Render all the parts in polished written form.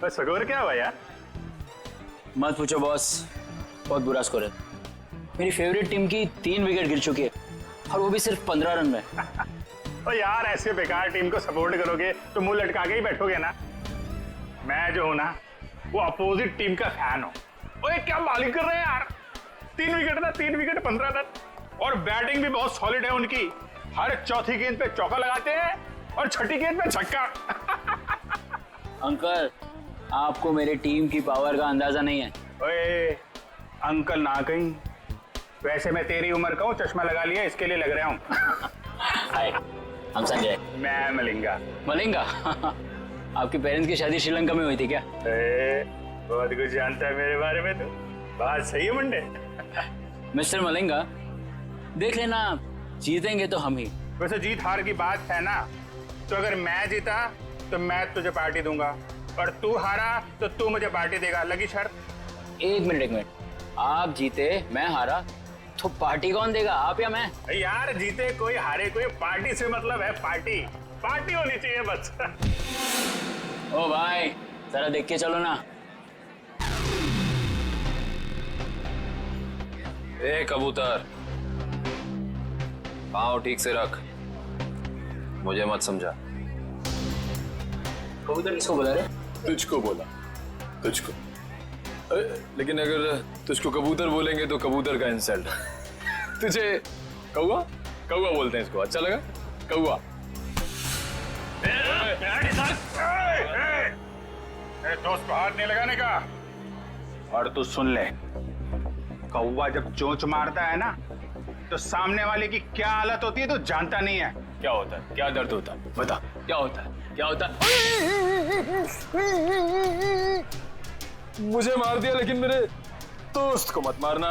बस स्कोर क्या हुआ यार? मत पूछो बॉस, बहुत बुरा स्कोर है। मेरी फेवरेट टीम की 3 विकेट गिर चुकी है और वो भी सिर्फ 15 रन में। तो यार ऐसे बेकार टीम को सपोर्ट करोगे तो मुंह लटका के ही बैठोगे ना। मैं जो हूं ना वो अपोजिट टीम का फैन हूं। ओए क्या बॉलिंग कर रहे हैं यार, 3 विकेट ना, 3 विकेट 15 रन। और बैटिंग भी बहुत सॉलिड है उनकी। हर चौथी गेंद पे चौका लगाते हैं और छठी गेंद पे छक्का। अंकल, आपको मेरी टीम की पावर का अंदाजा नहीं है। ओए अंकल ना कहीं, वैसे मैं तेरी उम्र का हूँ, चश्मा लगा लिया इसके लिए लग रहा हूँ। हाय, हम संजय। मैं मलिंगा। मलिंगा? आपके पेरेंट्स की शादी श्रीलंका में हुई थी क्या? बहुत कुछ जानता है मेरे बारे में तो। बात सही है मुंडे। मिस्टर मलिंगा, देख लेना, जीतेंगे तो हम ही। वैसे जीत हार की बात है ना, तो अगर मैं जीता तो मैं तुझे पार्टी दूंगा और तू हारा तो तू मुझे पार्टी देगा। लगी शर्त? एक मिनट, आप जीते मैं हारा तो पार्टी कौन देगा, आप या मैं? यार जीते कोई हारे कोई, पार्टी से मतलब है पार्टी। पार्टी होनी चाहिए बस। ओ भाई, जरा देख के चलो ना। ए कबूतर, पाँव ठीक से रख, मुझे मत समझा। कबूतर किसको बुला रहे? तुझको बोला, तुझको। लेकिन अगर तुझको कबूतर बोलेंगे तो कबूतर का इंसल्ट। तुझे कौवा कौवा बोलते हैं इसको, अच्छा लगा? कौवा। दोस्त को हाथ नहीं लगाने का। और तू सुन ले, कौवा जब चोंच मारता है ना तो सामने वाले की क्या हालत होती है तो जानता नहीं है। क्या होता है, क्या दर्द होता है, बता क्या होता है, क्या होता है? मुझे मार दिया लेकिन मेरे दोस्त को मत मारना।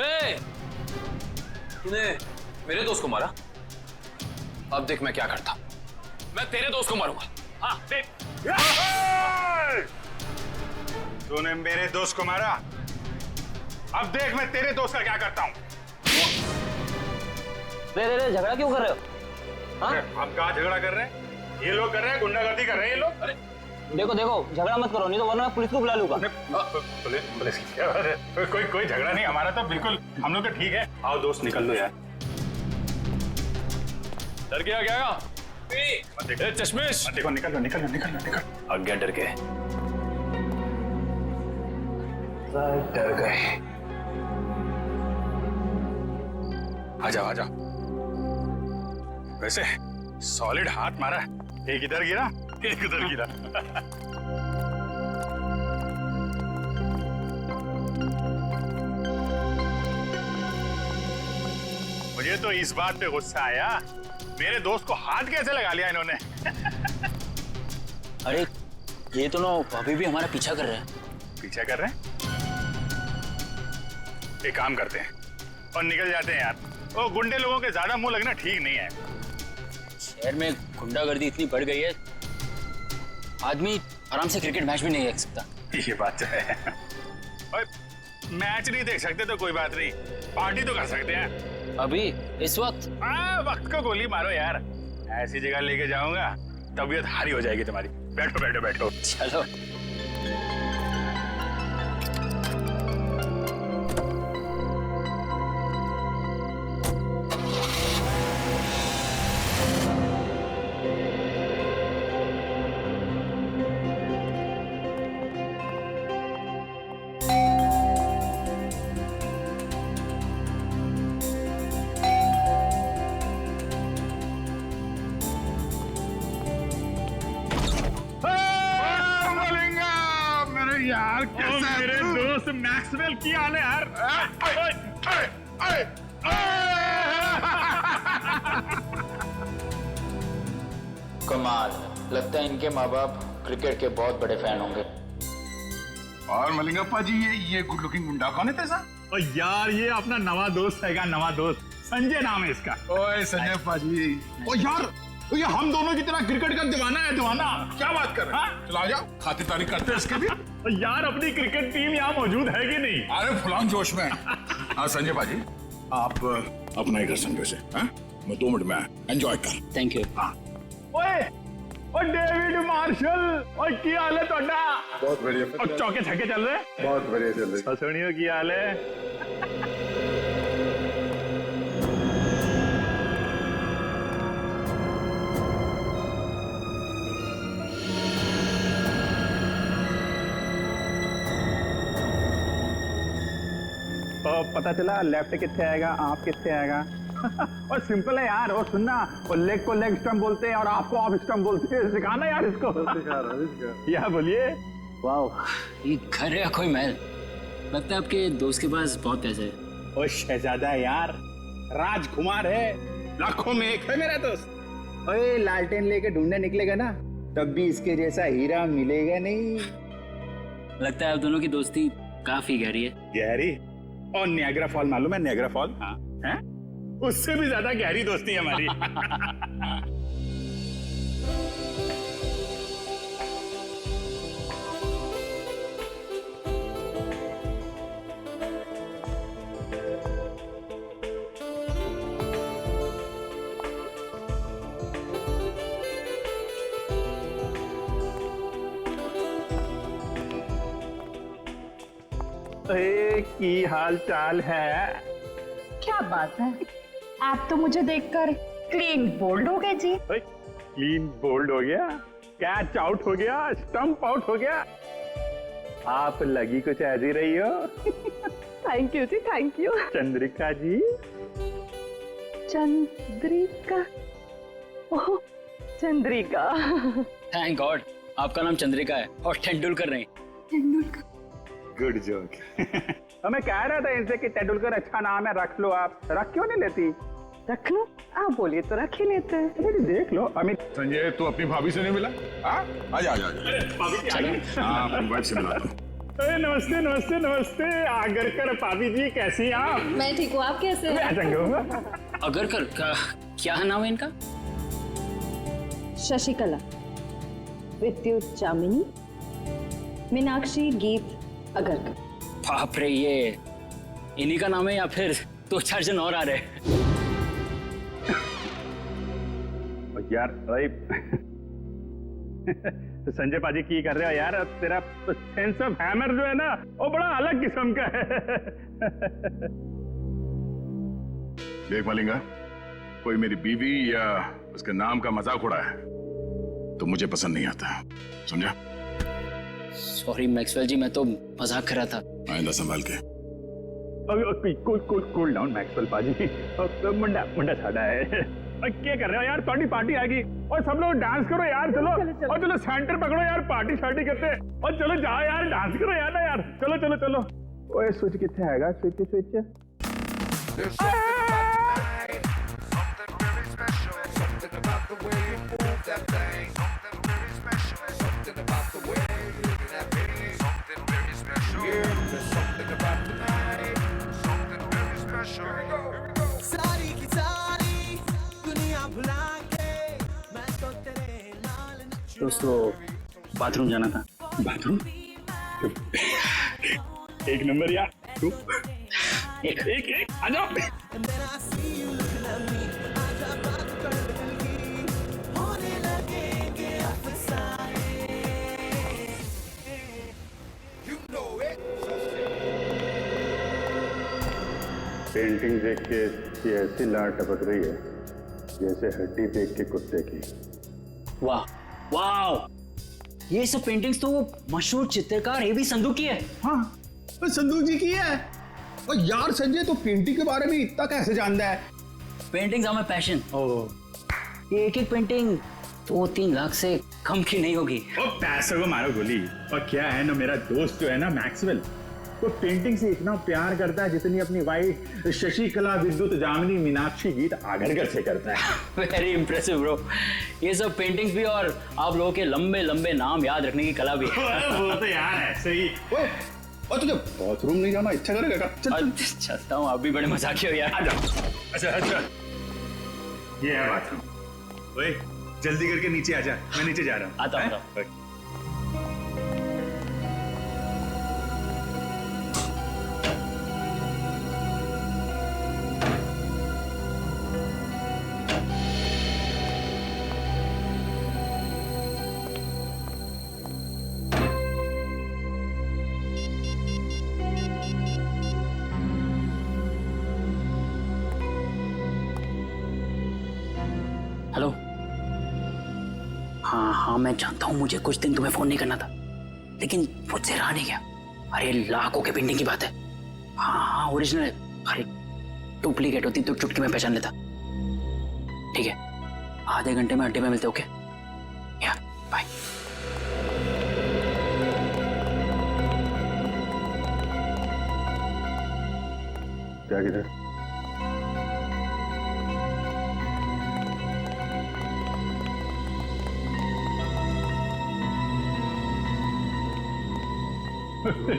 ए, तूने मेरे दोस्त को मारा? अब देख मैं क्या करता, मैं तेरे दोस्त को मारूंगा। हाँ देख। तूने मेरे दोस्त को मारा, अब देख मैं तेरे दोस्त का क्या करता हूँ। रे, झगड़ा क्यों कर रहे हो? हाँ? आप कहाँ झगड़ा कर रहे हैं? ये लोग कर रहे हैं, गुंडागर्दी कर रहे हैं ये लोग। अरे देखो, झगड़ा मत करो, नहीं तो वरना मैं पुलिस को बुला लूंगा। पुलिस की क्या बात है? कोई झगड़ा नहीं, हमारा तो बिल्कुल, हम लोग तो ठीक है। आओ दोस्त निकल लो यार। डर गया क्या? चश्मिश देखो, निकल। आज्ञा डर गए, डर गए। आ जाओ। वैसे सॉलिड हाथ मारा, एक इधर गिरा एक उधर गिरा। मुझे तो इस बात पे गुस्सा आया, मेरे दोस्त को हाथ कैसे लगा लिया इन्होंने। अरे ये तो ना अभी भी हमारा पीछा कर रहे हैं। पीछा कर रहे हैं? एक काम करते हैं और निकल जाते हैं यार। वो गुंडे लोगों के ज्यादा मुंह लगना ठीक नहीं है। शहर में गुंडागर्दी इतनी बढ़ गई है, आदमी आराम से क्रिकेट मैच भी नहीं देख सकता। ये बात तो है। और मैच नहीं देख सकते तो कोई बात नहीं, पार्टी तो कर सकते हैं। अभी इस वक्त? वक्त को गोली मारो यार, ऐसी जगह लेके जाऊंगा तबीयत हारी हो जाएगी तुम्हारी। बैठो। चलो। यार कैसा मेरे दोस्त मैक्सवेल की हाल है यार। कमाल, लगता है इनके माँ बाप क्रिकेट के बहुत बड़े फैन होंगे। और मलिंगप्पा जी, ये गुड लुकिंग गुंडा कौन है तेरा? और यार ये अपना नवा दोस्त है, नवा दोस्त संजय नाम है इसका। ओए संजय पाजी। ओ यार तो ये हम दोनों की तरह क्रिकेट का दीवाना है, दीवाना। क्या बात कर रहे हैं? चला जाओ, खातिरदारी करते हैं इसके भी। यार अपनी क्रिकेट टीम यहाँ मौजूद है कि नहीं? अरे फुलान जोश में। हाँ संजय पाजी, आप अपना ही कर संजय से। मैं 2 मिनट में एंजॉय कर। Thank you. ओए ओ डेविड मार्शल, ओए की हाल है तोड़ा? बहुत बढ़िया। और चौके छक्के चल रहे? बहुत बढ़िया चल रही। ससुनियों की हाल है? तो पता चला लेफ्ट कितने आएगा, आप कितने आएगा। और सिंपल है यार, वो सुनना, वो लेग को लेग स्टंप बोलते हैं और आपको ऑफ स्टंप बोलते हैं। सिखाना यार इसको। या बोलिए। वाह, ये घर है या कोई महल? लगता है आपके दोस्त के पास बहुत पैसे है। ओ शहजादा यार, राजकुमार है, लाखों में एक है मेरा दोस्त। ओए लालटेन लेके ढूंढने निकलेगा ना, तब भी इसके जैसा हीरा मिलेगा नहीं। लगता है आप दोनों की दोस्ती काफी गहरी है। गहरी? और नियाग्रा फॉल मालूम है? Niagara fall? हाँ। हैं? उससे भी ज्यादा गहरी दोस्ती है हमारी। की हाल चाल है? क्या बात है, आप तो मुझे देखकर क्लीन बोल्ड हो गए जी। क्लीन बोल्ड हो गया, कैच आउट हो गया, स्टंप आउट हो गया। आप लगी कुछ ऐसी रही हो। Thank you ji, thank you. Chandrika ji. Chandrika? Oh Chandrika. Thank God, आपका नाम चंद्रिका है और तेंदुलकर नहीं। तेंदुलकर? Good joke. मैं कह रहा था इनसे कि तेंदुलकर अच्छा नाम है, रख लो। आप रख क्यों नहीं लेती? रख लो, आप बोलिए तो रख ही लेते हैं। देख लो अमित। संजय तू अपनी भाभी से नहीं मिला? आजा आजा। हाँ अपनी वाइफ से मिला। नमस्ते नमस्ते नमस्ते। आगरकर भाभी जी, कैसी हैं आप? मैं ठीक हूँ, आप कैसे हैं? अगरकर का क्या नाम है इनका? शशिकला, विद्युत चामिनी, मीनाक्षी, गीत अगरकर। बाप रे, ये इन्हीं का नाम है या फिर 2-4 जन और आ रहे हैं? यार भाई तो संजय पाजी की कर रहे हो यार? तेरा सेंस ऑफ हैमर जो है ना, वो बड़ा अलग किस्म का है। देख मलिंगा, कोई मेरी बीवी या उसके नाम का मजाक उड़ा है तो मुझे पसंद नहीं आता, समझा? सॉरी मैक्सवेल जी, मैं तो मजाक कर रहा था। आइंदा संभाल के। कूल डाउन मैक्सवेल पाजी। मुंडा मुंडा साड़ा है। क्या कर रहे हो यार? थोड़ी पार्टी आ गई और सब लोग डांस करो यार। चलो और चलो सेंटर पकड़ो यार, पार्टी शार्टी करते हैं। और चलो जाओ यार, डांस करो यार ना यार। चलो चलो चलो। ओए स्विच कितने आएगा? Switch switch. दोस्तों बाथरूम जाना था। बाथरूम? एक नंबर यार। तू एक एक एक आ जाओ। पेंटिंग देख के ये ऐसी लार टपक रही है जैसे हड्डी देख के कुत्ते की। वाह वाह, ये सब पेंटिंग्स तो वो मशहूर चित्रकार एबी संधू की है। हाँ, तो संदूक जी की है। और यार संजय तो पेंटिंग के बारे में इतना कैसे जानता है? Paintings are my passion. ये एक एक पेंटिंग 2-3 लाख से कम की नहीं होगी। और पैसों को मारो गोली। और क्या है ना, मेरा दोस्त जो है ना मैक्सवेल, वो पेंटिंग से इतना प्यार करता है जितनी अपनी वाइफ शशिकला, विद्युत जामिनी, मीनाक्षी, गीत आगरकर से करता है। Very impressive bro. ये सब पेंटिंग्स भी और आप लोगों के लंबे लंबे नाम याद रखने की कला भी है। वो तो यार ऐसे ही। और तुझे बाथरूम नहीं जाना इच्छा करेगा क्या? चल चल। चलता हूँ, आप भी बड़े मजाकी हो यार। अच्छा अच्छा, ये है बाथरूम। ओए जल्दी करके नीचे आ जा, मैं नीचे जा रहा हूँ। आता हूँ, हैं? आता हूँ। हेलो। हाँ हाँ, मैं जानता हूँ मुझे कुछ दिन तुम्हें फोन नहीं करना था, लेकिन मुझसे रहा नहीं गया। अरे लाखों के पेंटिंग की बात है। हाँ हाँ, ओरिजिनल है। अरे डुप्लीकेट होती तो चुटकी में पहचान लेता। ठीक है, आधे घंटे में अड्डे में मिलते। ओके, या बाय। क्या किधर?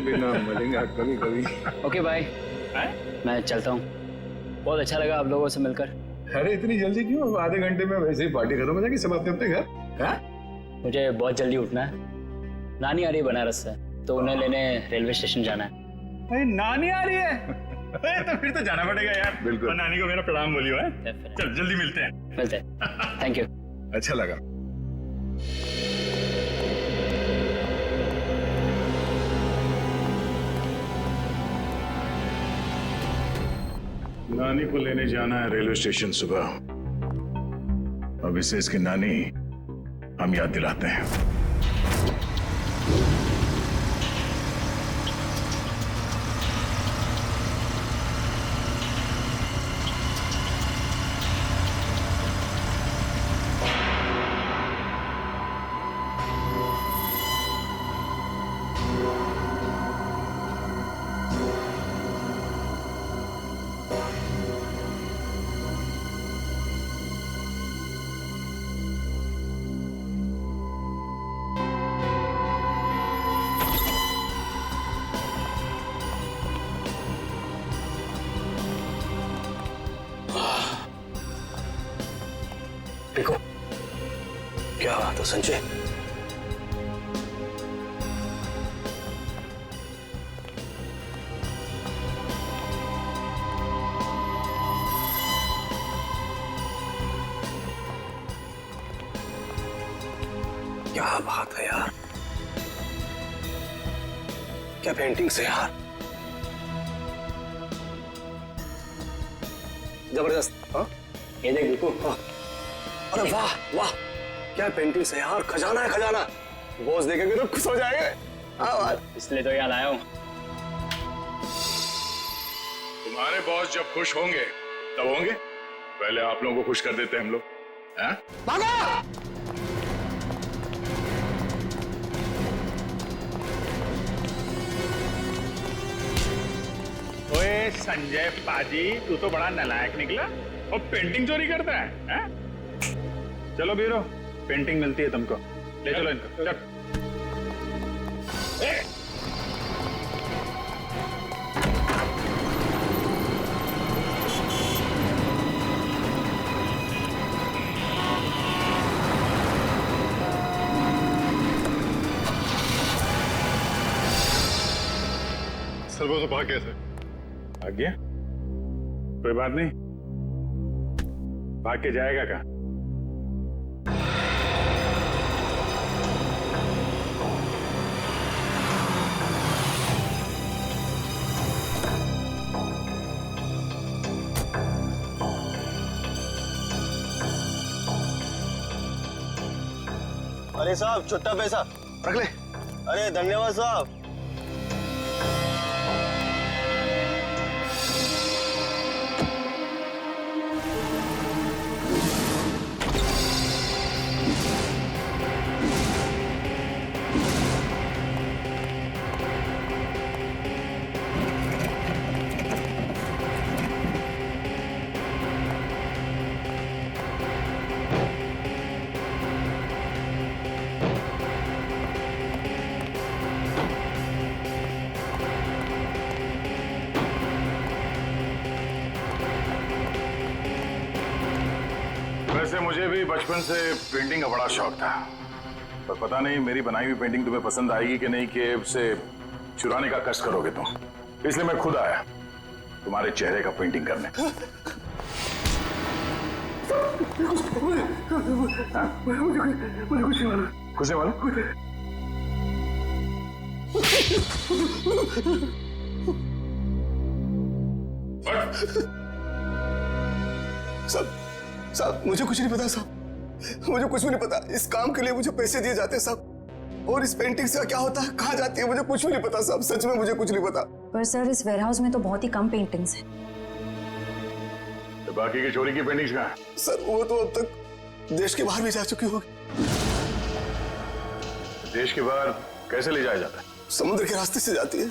बिना मिलेंगे कभी कभी। ओके बाय, मैं चलता हूँ। बहुत अच्छा लगा आप लोगों से मिलकर। अरे इतनी जल्दी क्यों? आधे घंटे में वैसे ही पार्टी खत्म हो जाएगी, सब अपने अपने घर। हाँ? मुझे बहुत जल्दी उठना है। नानी आ रही है बनारस से, तो उन्हें लेने रेलवे स्टेशन जाना है। अरे नानी आ रही है? अरे तो फिर तो जाना पड़ेगा यार। बिल्कुल। और नानी को मेरा प्रणाम बोलियो है। Definitely. चल जल्दी मिलते हैं। मिलते हैं। Thank you. अच्छा लगा। नानी को लेने जाना है रेलवे स्टेशन सुबह। अब इसे इसकी नानी हम याद दिलाते हैं। देखो क्या बात है संजय। क्या बात है यार, क्या पेंटिंग्स है यार, जबरदस्त। हाँ ये देख देखो। अरे वाह वाह, क्या पेंटिंग्स है यार, खजाना है खजाना। बॉस देखेंगे तो खुश हो जाएंगे। हाँ, इसलिए तो याद आया हूँ। तुम्हारे बॉस जब खुश होंगे तब होंगे, पहले आप लोगों को खुश कर देते हैं हम लोग। हाँ? ओए संजय पाजी, तू तो बड़ा नालायक निकला और पेंटिंग चोरी करता है, हैं? चलो बीरो, पेंटिंग मिलती है तुमको। ले चलो इनको। चल। सर वो तो भाग गया सर। भाग गया? कोई बात नहीं, भाग के जाएगा कहाँ? अरे साहब छुट्टा पैसा रख ले। अरे धन्यवाद साहब। वैसे मुझे भी बचपन से पेंटिंग का बड़ा शौक था, पर पता नहीं मेरी बनाई हुई पेंटिंग तुम्हें पसंद आएगी कि नहीं, कि उसे चुराने का कष्ट करोगे तुम। इसलिए मैं खुद आया तुम्हारे चेहरे का पेंटिंग करने। मुझे कुछ नहीं मालूम। साहब मुझे कुछ नहीं पता साहब, मुझे कुछ भी नहीं पता। इस काम के लिए मुझे पैसे दिए जाते हैं साहब, और इस पेंटिंग से क्या होता है, कहाँ जाती है, मुझे कुछ भी नहीं पता साहब, सच में मुझे कुछ नहीं पता। पर सर इस वेयरहाउस में तो बहुत ही कम पेंटिंग्स हैं। तो बाकी की चोरी की पेंटिंग्स कहाँ हैं? सर वो तो अब तक देश के बाहर भी जा चुकी होगी। देश के बाहर कैसे ले जाया जाता है? समुद्र के रास्ते से जाती है।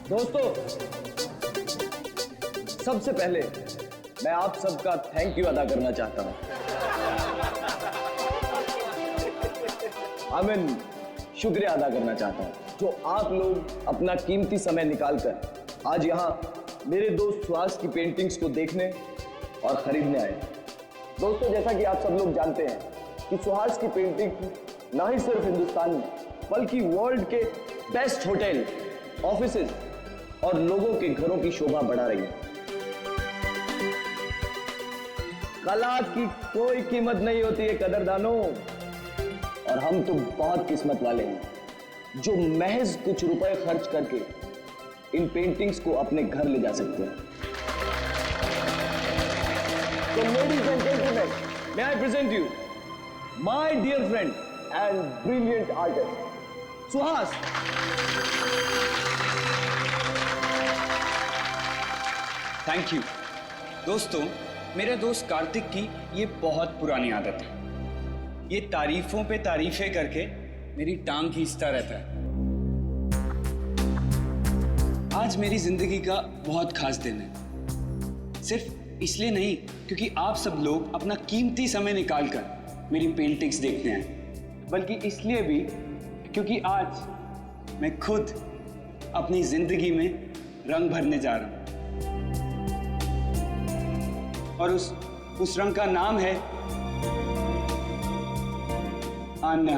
दोस्तों, सबसे पहले मैं आप सबका थैंक यू अदा करना चाहता हूं। शुक्रिया अदा करना चाहता हूं जो आप लोग अपना कीमती समय निकालकर आज यहां मेरे दोस्त सुहास की पेंटिंग्स को देखने और खरीदने आए। दोस्तों, जैसा कि आप सब लोग जानते हैं कि सुहास की पेंटिंग ना ही सिर्फ हिंदुस्तान में बल्कि वर्ल्ड के बेस्ट होटल, ऑफिसेज और लोगों के घरों की शोभा बढ़ा रही है। कला की कोई कीमत नहीं होती है कदरदानों, और हम तो बहुत किस्मत वाले हैं जो महज कुछ रुपए खर्च करके इन पेंटिंग्स को अपने घर ले जा सकते हैं। तो ladies and gentleman, may I present you my dear friend and brilliant artist Suhas. Thank you. दोस्तों, मेरे दोस्त कार्तिक की ये बहुत पुरानी आदत है। ये तारीफों पे तारीफें करके मेरी टांग खींचता रहता है। आज मेरी जिंदगी का बहुत खास दिन है, सिर्फ इसलिए नहीं क्योंकि आप सब लोग अपना कीमती समय निकालकर मेरी पेंटिंग्स देखने आए, बल्कि इसलिए भी क्योंकि आज मैं खुद अपनी जिंदगी में रंग भरने जा रहा हूं, और उस रंग का नाम है आन्ना।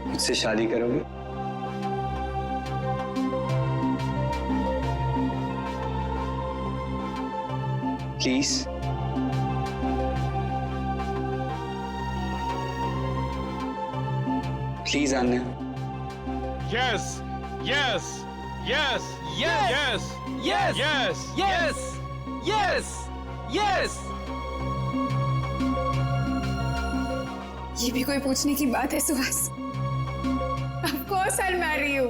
मुझसे शादी करोगे? Please. Please Anna. Yes, yes, yes, yes, yes, yes, yes, yes, yes. ये भी कोई पूछने की बात है Suhas? Of course I'll marry you.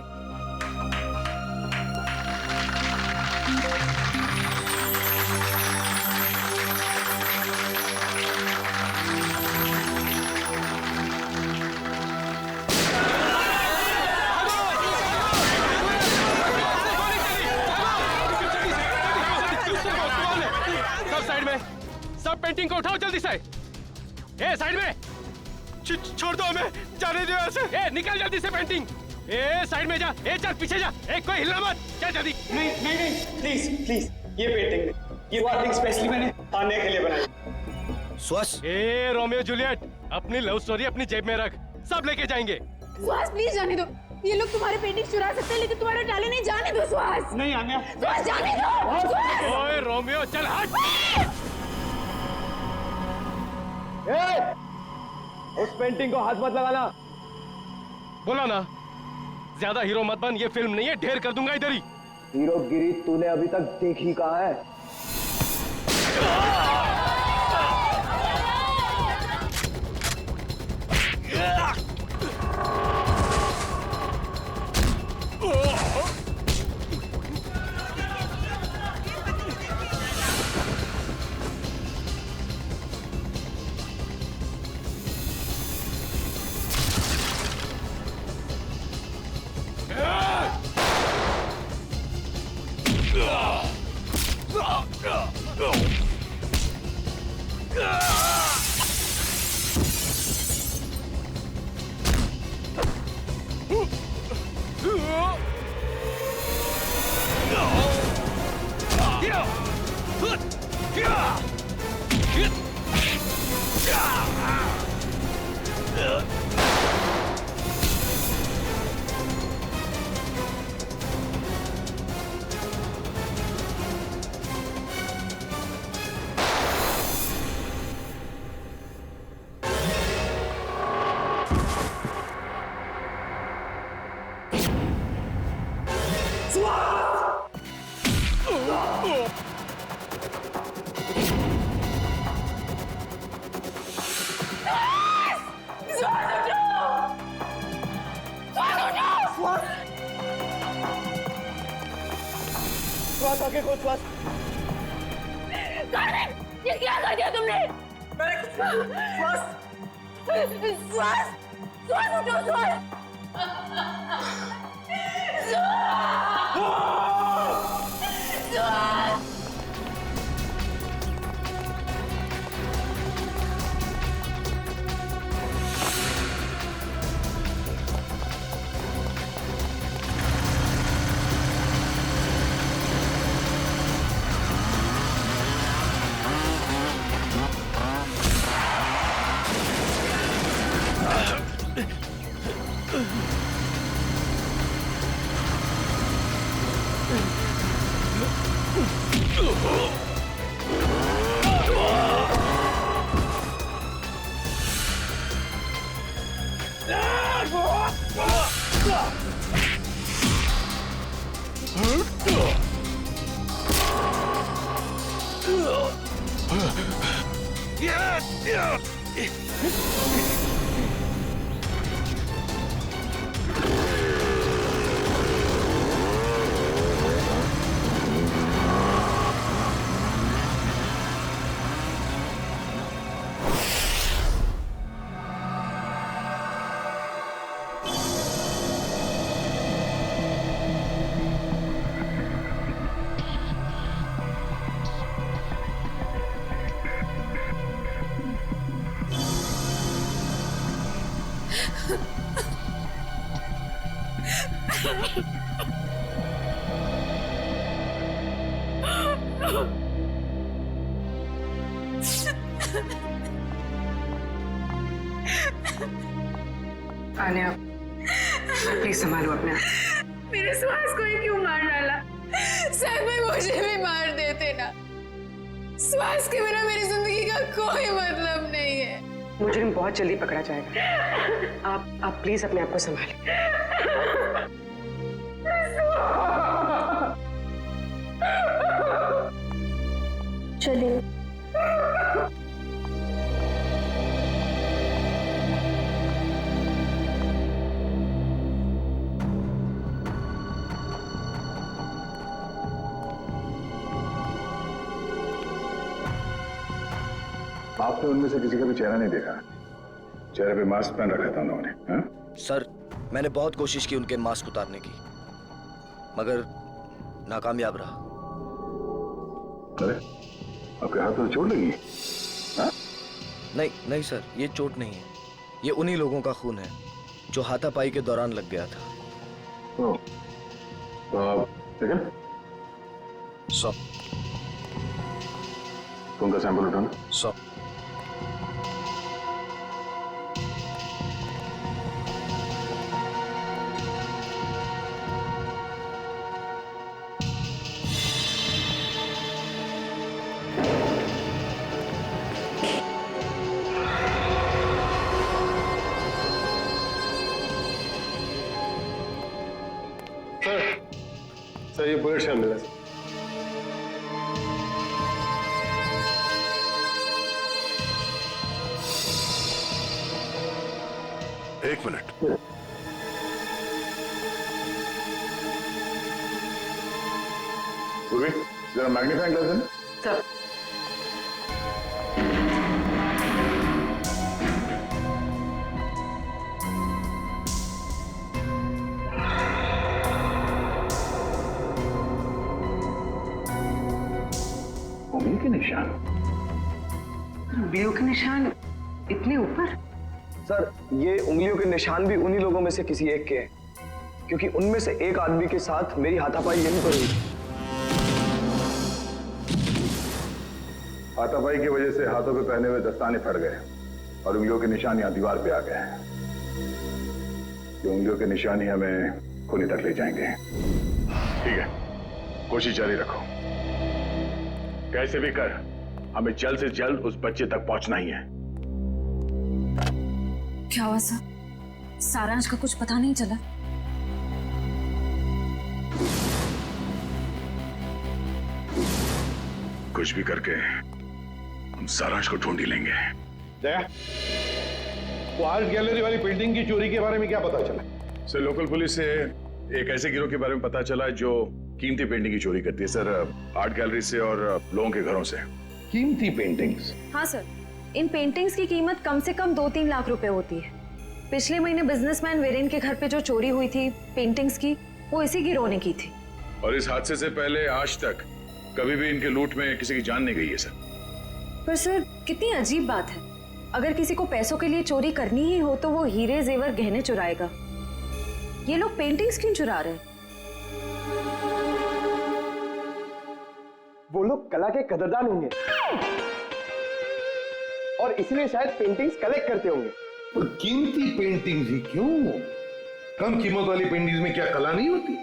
सब पेंटिंग को उठाओ जल्दी से। ए साइड में छोड़ दो हमें, जाने दो यहाँ से। ए निकल जल्दी से पेंटिंग। ए साइड में जा। ए चल पीछे जा। ए कोई हिलना मत, चल जल्दी। नहीं नहीं नहीं, प्लीज प्लीज, ये पेंटिंग नहीं, ये वार्निंग स्पेशली मैंने आने के लिए बनाई। सुहास। ए रोमियो जूलियट, अपनी लव स्टोरी अपनी जेब में रख, सब लेके जाएंगे। सुहास प्लीज जाने दो, ये लोग तुम्हारे पेंटिंग चुरा सकते हैं लेकिन तुम्हारे डाले नहीं जाने दो सुहास। नहीं आन्या। सुहास जाने दो। ओए रोमियो चल हट। उस पेंटिंग को हाथ मत लगाना। बोला ना, ज्यादा हीरो मत बन, ये फिल्म नहीं है, ढेर कर दूंगा इधर ही। हीरोगिरी तूने अभी तक देखी कहाँ है? श्वास आके खोल श्वास। ये क्या कर दिया तुमने? श्वास श्वास श्वास उठो श्वास श्वास। आन्या, प्लीज संभालो अपने आप। मेरे श्वास को ही क्यों मार डाला? शायद मैं मुझे भी मार देते ना। श्वास के बिना मेरी जिंदगी का कोई मतलब नहीं है। मुजरिम बहुत जल्दी पकड़ा जाएगा। आप प्लीज अपने आप को संभालें। चलिए। आपने उनमें से किसी का भी चेहरा नहीं देखा? चेहरे पे मास्क पहन रखा था उन्होंने। हाँ? सर, मैंने बहुत कोशिश की उनके मास्क उतारने की, मगर नाकामयाब रहा। अरे, आपके हाथ में चोट लगी? हाँ? नहीं सर, ये चोट नहीं है। ये उन्हीं लोगों का खून है जो हाथापाई के दौरान लग गया था। तो ठीक है? सर। खून का सैंपल उठाना। सर। सर ये बुलेट शामिल मिला। एक मिनट। पूर्वी, जरा मैग्नीफाइंग ग्लास देना। सर। उंगली के निशान? उंगलियों के निशान इतने ऊपर? सर, ये उंगलियों के निशान भी उन्हीं लोगों में से किसी एक के हैं, क्योंकि उनमें से एक आदमी के साथ मेरी हाथापाई यहीं पर हुई। हाथापाई की वजह से हाथों पे पहने हुए दस्ताने फट गए और उंगलियों के निशान यहाँ दीवार पे आ गए हैं। ये उंगलियों के निशान ही हमें खूनी तक ले जाएंगे। ठीक है, कोशिश जारी रखो। कैसे भी कर हमें जल्द से जल्द उस बच्चे तक पहुंचना ही है। क्या हुआ सर? सारांश का कुछ पता नहीं चला? कुछ भी करके हम सारांश को ढूंढ ही लेंगे। जया, वो आर्ट गैलरी वाली पेंटिंग की चोरी के बारे में क्या पता चला? सर, लोकल पुलिस से एक ऐसे गिरोह के बारे में पता चला जो कीमती पेंटिंग की चोरी करती है सर, आर्ट गैलरी से और लोगों के घरों से। कीमती पेंटिंग्स? हाँ सर, इन पेंटिंग्स की कीमत कम से कम 2-3 लाख रुपए होती है। पिछले महीने बिजनेसमैन वीरेन के घर पे जो चोरी हुई थी पेंटिंग्स की, वो इसी गिरोह ने की थी। और इस हादसे से पहले आज तक कभी भी इनके लूट में किसी की जान नहीं गई है सर। पर सर, कितनी अजीब बात है, अगर किसी को पैसों के लिए चोरी करनी ही हो तो वो हीरे जेवर गहने चुराएगा। ये लोग पेंटिंग्स क्यों चुरा रहे हैं? वो लोग कला के कदरदान होंगे और इसलिए शायद पेंटिंग्स कलेक्ट करते होंगे। तो कीमती पेंटिंग्स ही क्यों? कम कीमत वाली पेंटिंग्स में क्या कला नहीं होती?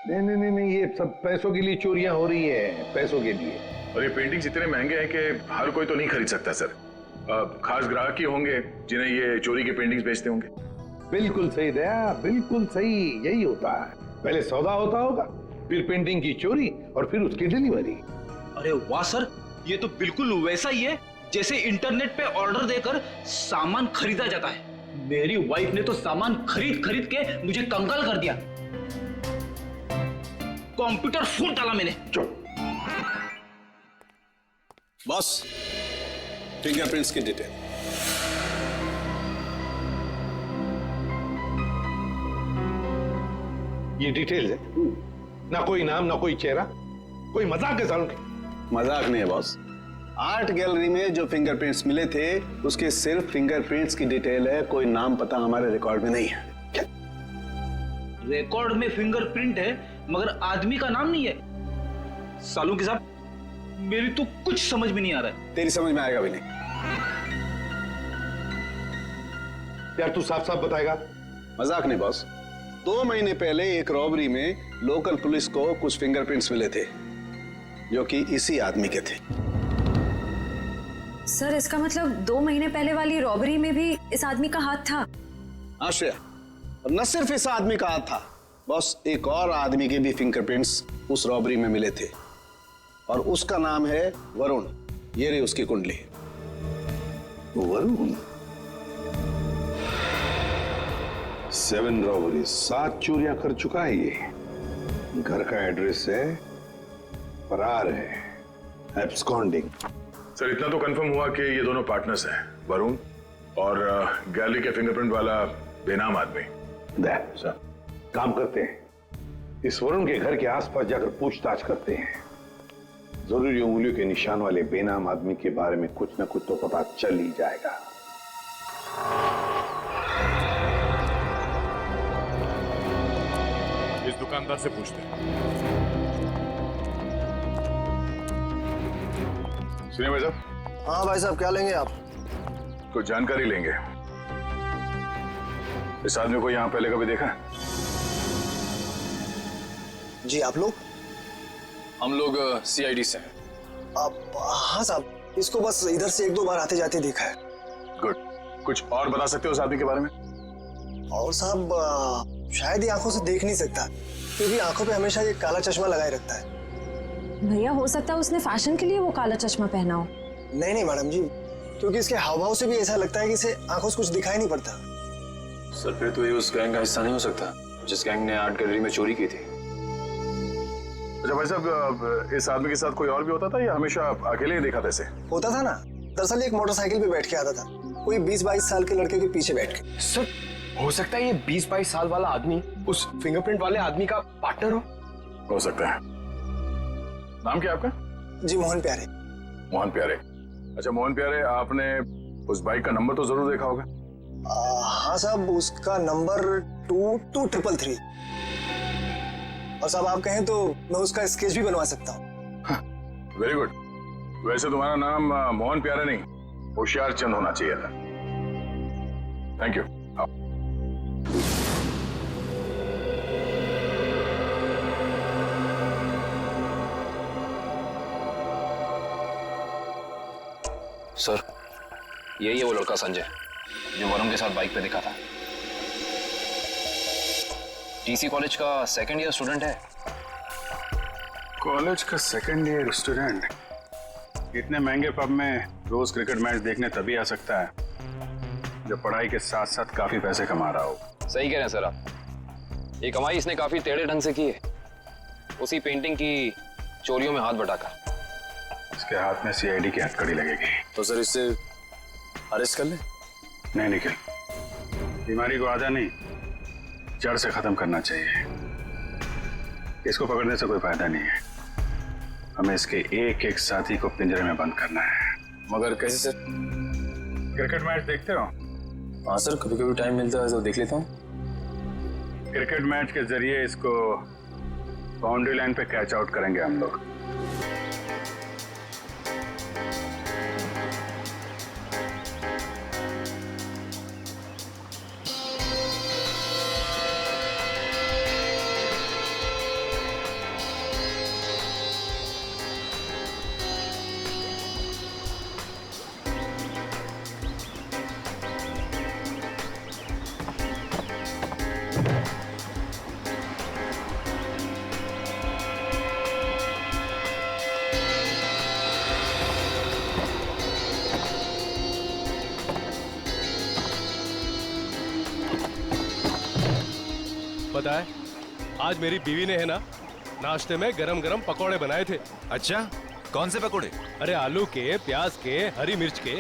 नहीं, ये सब पैसों के लिए चोरियां हो रही है, पैसों के लिए। और ये पेंटिंग्स इतने महंगे हैं कि हर कोई तो नहीं खरीद सकता सर। खास ग्राहक ही होंगे जिन्हें ये चोरी की पेंटिंग्स बेचते होंगे। बिल्कुल सही दया, बिल्कुल सही, यही होता है। पहले सौदा होता होगा, फिर पेंटिंग की चोरी और फिर उसकी डिलीवरी। अरे वाह सर, ये तो बिल्कुल वैसा ही है जैसे इंटरनेट पे ऑर्डर देकर सामान खरीदा जाता है। मेरी वाइफ ने तो सामान खरीद के मुझे कंगाल कर दिया। कंप्यूटर फूट डाला मैंने। बॉस, फिंगरप्रिंट्स की डिटेल। ये डिटेल्स है, ना कोई नाम ना कोई चेहरा। कोई मजाक है सालों की? मजाक नहीं है बॉस। आर्ट गैलरी में जो फिंगरप्रिंट्स मिले थे उसके सिर्फ फिंगरप्रिंट्स की डिटेल है, कोई नाम पता हमारे रिकॉर्ड में नहीं है। रिकॉर्ड में फिंगरप्रिंट है मगर आदमी का नाम नहीं है। सालू के साहब, मेरी तो कुछ समझ में नहीं आ रहा है। तेरी समझ में आएगा भी नहीं। यार तू साफ साफ बताएगा? मजाक नहीं बॉस। 2 महीने पहले एक रॉबरी में लोकल पुलिस को कुछ फिंगरप्रिंट्स मिले थे जो कि इसी आदमी के थे। सर, इसका मतलब 2 महीने पहले वाली रॉबरी में भी इस आदमी का हाथ था? आश्रया, और न सिर्फ इस आदमी का हाथ था बॉस, एक और आदमी के भी फिंगरप्रिंट्स उस रॉबरी में मिले थे और उसका नाम है वरुण। ये रही उसकी कुंडली। वरुण? 7 रॉबरी, 7 चोरियां कर चुका है ये। घर का एड्रेस है, फरार है, एब्सकॉन्डिंग। सर, इतना तो कंफर्म हुआ कि ये दोनों पार्टनर्स हैं, वरुण और गैलरी के फिंगरप्रिंट वाला बेनाम आदमी। सर, काम करते हैं, इस वरुण के घर के आसपास जाकर पूछताछ करते हैं। जरूरी उंगलियों के निशान वाले बेनाम आदमी के बारे में कुछ न कुछ तो पता चल ही जाएगा। इस दुकानदार से पूछते हैं। सुनिए भाई साहब। हाँ भाई साहब, क्या लेंगे आप? कुछ जानकारी लेंगे। इस आदमी को यहाँ पहले कभी देखा? जी, आप लोग? हम लोग CID से हैं। हाँ साहब, इसको बस इधर से 1-2 बार आते जाते देखा है। गुड। कुछ और बता सकते हो उस आदमी के बारे में? और साहब, शायद ये आंखों से देख नहीं सकता क्योंकि आंखों पे हमेशा ये काला चश्मा लगाए रखता है। भैया, हो सकता है उसने फैशन के लिए वो काला चश्मा पहना हो। नहीं मैडम जी, क्योंकि इसके हाव भाव से भी ऐसा लगता है कि इसे आंखों से कुछ दिखाई नहीं पड़ता। सर, फिर तो ये उस गैंग का हिस्सा नहीं हो सकता जिस गैंग ने आर्ट गैलरी में चोरी की थी। अच्छा भाई साहब, इस आदमी के साथ कोई और भी होता था या हमेशा अकेले ही देखा था इसे? होता था ना, दरअसल एक मोटरसाइकिल पे बैठ के आता था, कोई 20-22 साल के लड़के के पीछे बैठ के। सर, हो सकता है ये 20-22 साल वाला आदमी उस फिंगरप्रिंट वाले आदमी का पार्टनर हो सकता है। नाम क्या आपका? जी, मोहन प्यारे। मोहन प्यारे। अच्छा मोहन प्यारे, आपने उस बाइक का नंबर तो जरूर देखा होगा? हाँ साहब, उसका नंबर 22333। और साहब, आप कहें तो मैं उसका स्केच भी बनवा सकता हूँ। Very good. वैसे तुम्हारा नाम मोहन प्यारे नहीं, होशियार चंद होना चाहिए था। Thank you. सर, यही है वो लड़का संजय जो वरुण के साथ बाइक पे दिखा था। टीसी कॉलेज का सेकंड ईयर स्टूडेंट है। कॉलेज का सेकंड ईयर स्टूडेंट इतने महंगे पब में रोज क्रिकेट मैच देखने तभी आ सकता है जब पढ़ाई के साथ साथ काफी पैसे कमा रहा हो। सही कह रहे हैं सर आप। ये कमाई इसने काफी टेढ़े ढंग से की है, उसी पेंटिंग की चोरियों में हाथ बटाकर। इसके हाथ में सीआईडी की हथकड़ी लगेगी। तो सर इससे अरेस्ट कर ले? नहीं निखिल, बीमारी को आधा नहीं जड़ से खत्म करना चाहिए। इसको पकड़ने से कोई फायदा नहीं है, हमें इसके एक एक साथी को पिंजरे में बंद करना है। मगर कैसे सर? क्रिकेट मैच देखते हो? हाँ सर, कभी कभी टाइम मिलता है तो देख लेता हूँ। क्रिकेट मैच के जरिए इसको बाउंड्री लाइन पे कैच आउट करेंगे हम लोग। पता है, आज मेरी बीवी ने है ना नाश्ते में गरम गरम पकौड़े बनाए थे। अच्छा, कौन से पकौड़े? अरे आलू के, प्याज के, हरी मिर्च के,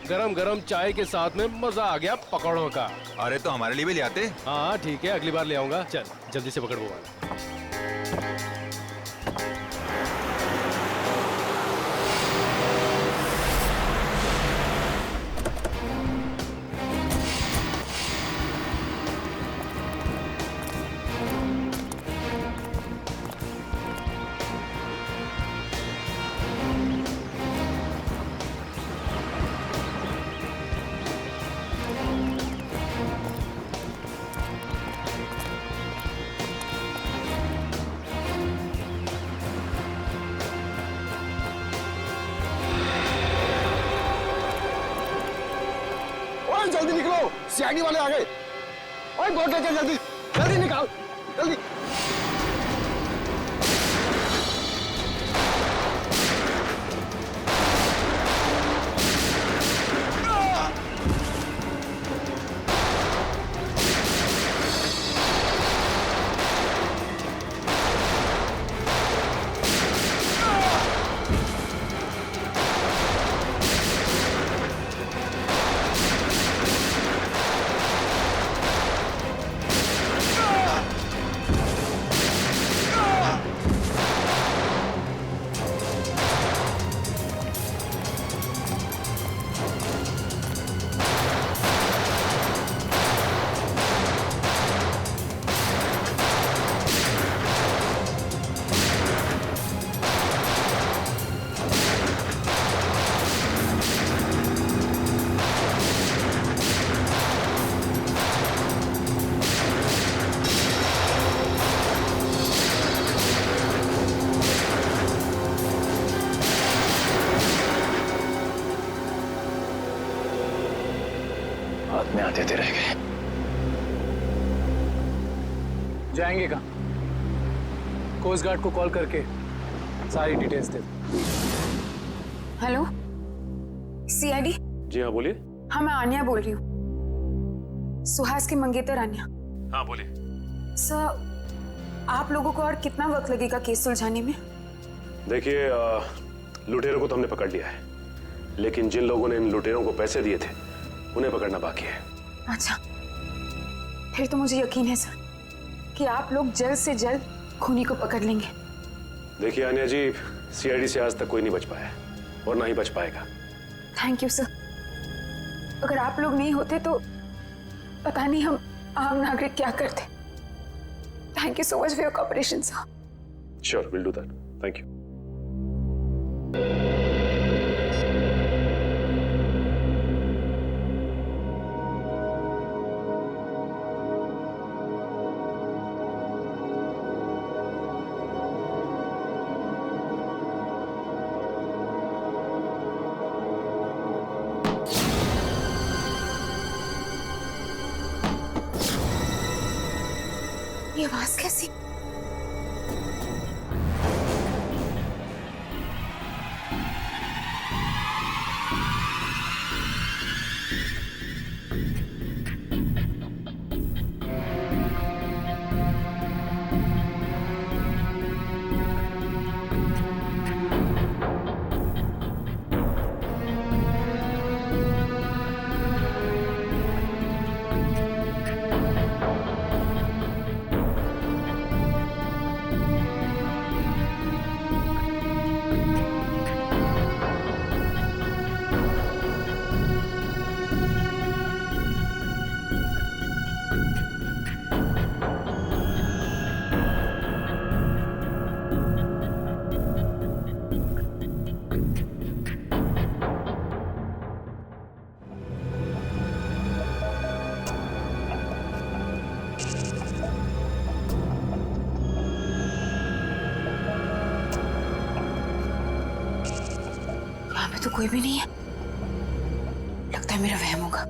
गरम गरम चाय के साथ में मजा आ गया पकौड़ों का। अरे तो हमारे लिए भी ले आते। हाँ ठीक है, अगली बार ले आऊंगा। चल जल्दी से पकड़ वो वाला। जल्दी निकलो, सीआईडी वाले आ गए। ओए बोट लेके जल्दी जल्दी निकाल, जल्दी। हाथ में आते रह गए। जाएंगे कहाँ? कोस्ट गार्ड को कॉल करके सारी डिटेल्स दे। Hello, CID? जी हाँ बोलिए। हाँ मैं आन्या बोल रही हूँ, सुहास की मंगेतर आन्या। हाँ बोलिए। सर, आप लोगों को और कितना वक्त लगेगा केस सुलझाने में? देखिए, लुटेरों को तो हमने पकड़ लिया है, लेकिन जिन लोगों ने इन लुटेरों को पैसे दिए थे उन्हें पकड़ना बाकी है। अच्छा, फिर तो मुझे यकीन है सर कि आप लोग जल्द से जल्द खूनी को पकड़ लेंगे। देखिए आन्या जी, सीआईडी से आज तक कोई नहीं बच पाया और ना ही बच पाएगा। Thank you sir. अगर आप लोग नहीं होते तो पता नहीं हम आम नागरिक क्या करते। Thank you so much for your cooperation sir. Sure, will do that. Thank you. ये आवाज कैसी? तो कोई भी नहीं है, लगता है मेरा वहम होगा।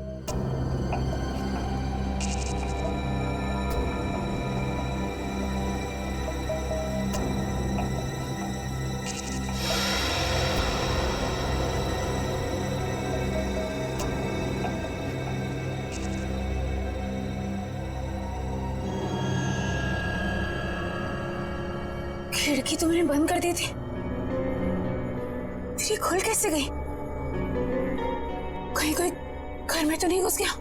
खिड़की तो मैंने बंद कर दी थी, फिर ये खुल कैसे गई? कहीं कोई घर में तो नहीं घुस गया?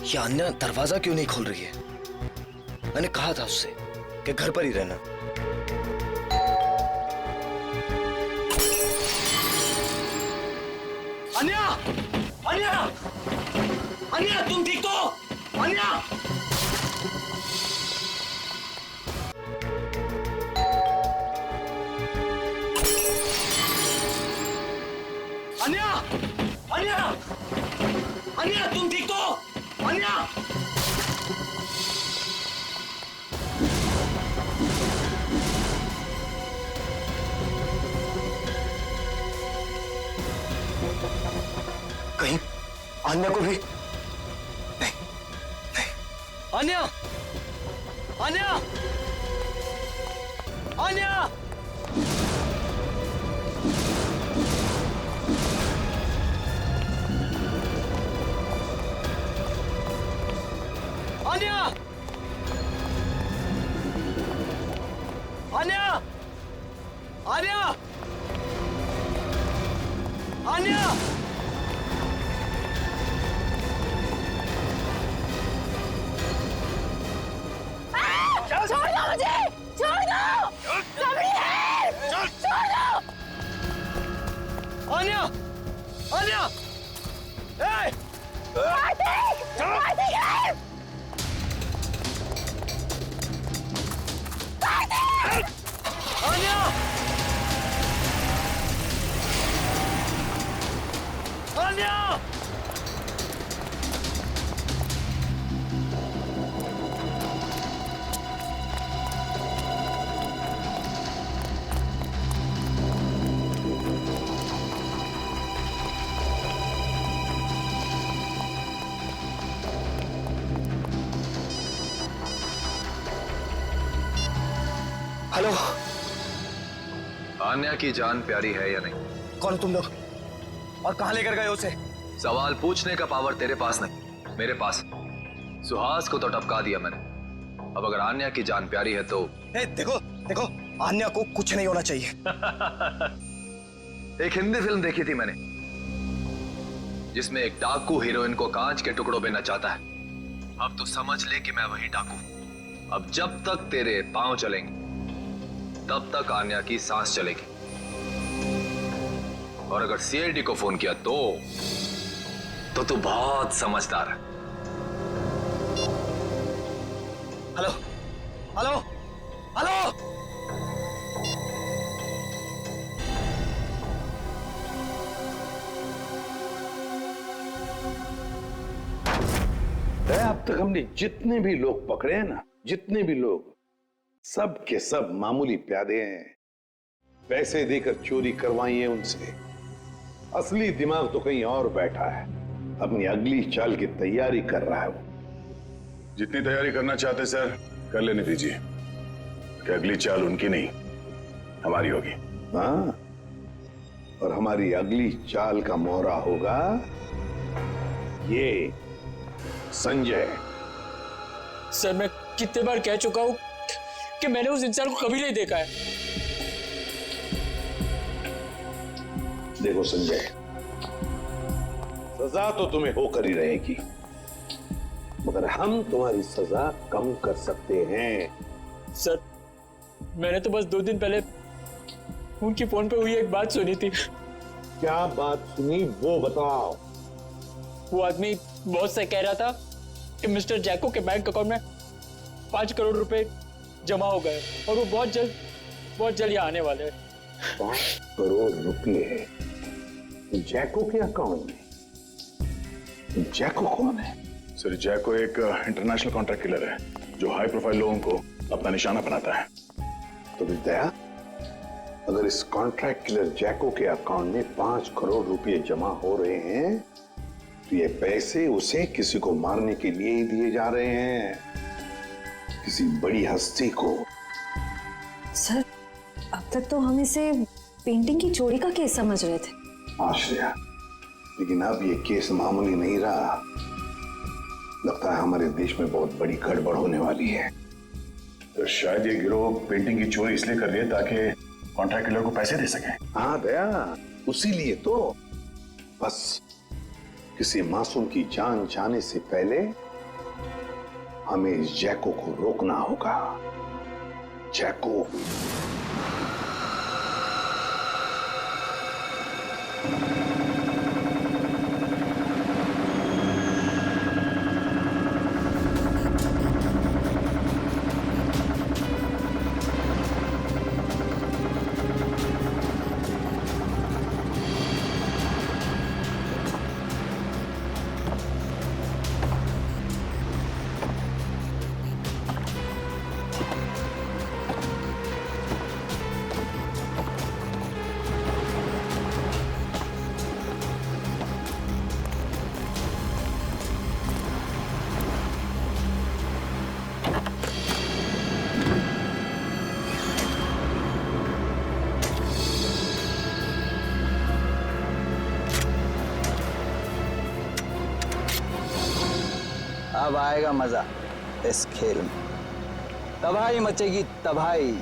ये अन्या दरवाजा क्यों नहीं खोल रही है? मैंने कहा था उससे कि घर पर ही रहना। अन्या! अन्या! अन्या, तुम ठीक तो? अन्या! अन्या! अन्या! अन्या, तुम ठीक तो? अन्या! कहीं अन्या को भी नहीं, नहीं। अन्या! अन्या! अन्या! अन्या! अन्या! अन्या! अन्या! छोड़ दो मुझे! छोड़ दो! सबरी है! छोड़ दो! अन्या! अन्या! ए! कार्तिक! कार्तिक है! कार्तिक! अन्या! अन्या! हेलो। आन्या की जान प्यारी है या नहीं? कौन तुम लोग और कहां लेकर गए उसे? सवाल पूछने का पावर तेरे पास नहीं, मेरे पास। सुहास को तो टपका दिया मैंने। अब अगर आन्या की जान प्यारी है तो देखो देखो, आन्या को कुछ नहीं होना चाहिए। एक हिंदी फिल्म देखी थी मैंने जिसमें एक डाकू हीरोइन को कांच के टुकड़ों में नचाता है। अब तो समझ ले कि मैं वही डाकू। अब जब तक तेरे पांव चलेंगे तब तक आन्या की सांस चलेगी। और अगर सीआईडी को फोन किया तो तो तू बहुत समझदार है। Hello hello hello. अब तक हमने जितने भी लोग पकड़े हैं ना, जितने भी लोग, सब के सब मामूली प्यादे हैं। पैसे देकर चोरी करवाई है उनसे। असली दिमाग तो कहीं और बैठा है, अपनी अगली चाल की तैयारी कर रहा है वो। जितनी तैयारी करना चाहते सर कर लेने दीजिए, कि अगली चाल उनकी नहीं हमारी होगी। हाँ, और हमारी अगली चाल का मोहरा होगा ये संजय। सर मैं कितने बार कह चुका हूं कि मैंने उस इंसान को कभी नहीं देखा है। देखो संजय, सजा तो तुम्हें होकर ही रहेगी, मगर हम तुम्हारी सजा कम कर सकते हैं। सर मैंने तो बस 2 दिन पहले उनकी फोन पे हुई एक बात सुनी थी। क्या बात सुनी वो बताओ। वो आदमी बॉस से कह रहा था कि मिस्टर जैको के बैंक अकाउंट में 5 करोड़ रुपए जमा हो गए और वो बहुत जल्द यहाँ आने वाले हैं। 5 करोड़ रुपए जैको के अकाउंट में? जैको कौन है? सर जैको एक इंटरनेशनल कॉन्ट्रैक्ट किलर है जो हाई प्रोफाइल लोगों को अपना निशाना बनाता है। तो विद्या, अगर इस कॉन्ट्रैक्ट किलर जैको के अकाउंट में 5 करोड़ रुपए जमा हो रहे हैं तो ये पैसे उसे किसी को मारने के लिए ही दिए जा रहे हैं, किसी बड़ी हस्ती को। सर अब तक तो हम इसे पेंटिंग की चोरी का केस समझ रहे थे। आश्रया, लेकिन अब ये केस मामूली नहीं रहा। लगता है हमारे देश में बहुत बड़ी गड़बड़ होने वाली है। तो शायद ये गिरोह पेंटिंग की चोरी इसलिए कर रही है ताकि कॉन्ट्रैक्ट किलर को पैसे दे सके। हाँ दया, उसी लिए तो। बस किसी मासूम की जान जाने से पहले हमें इस जैको को रोकना होगा। जैको अब आएगा मजा इस खेल में। तबाही मचेगी तबाही।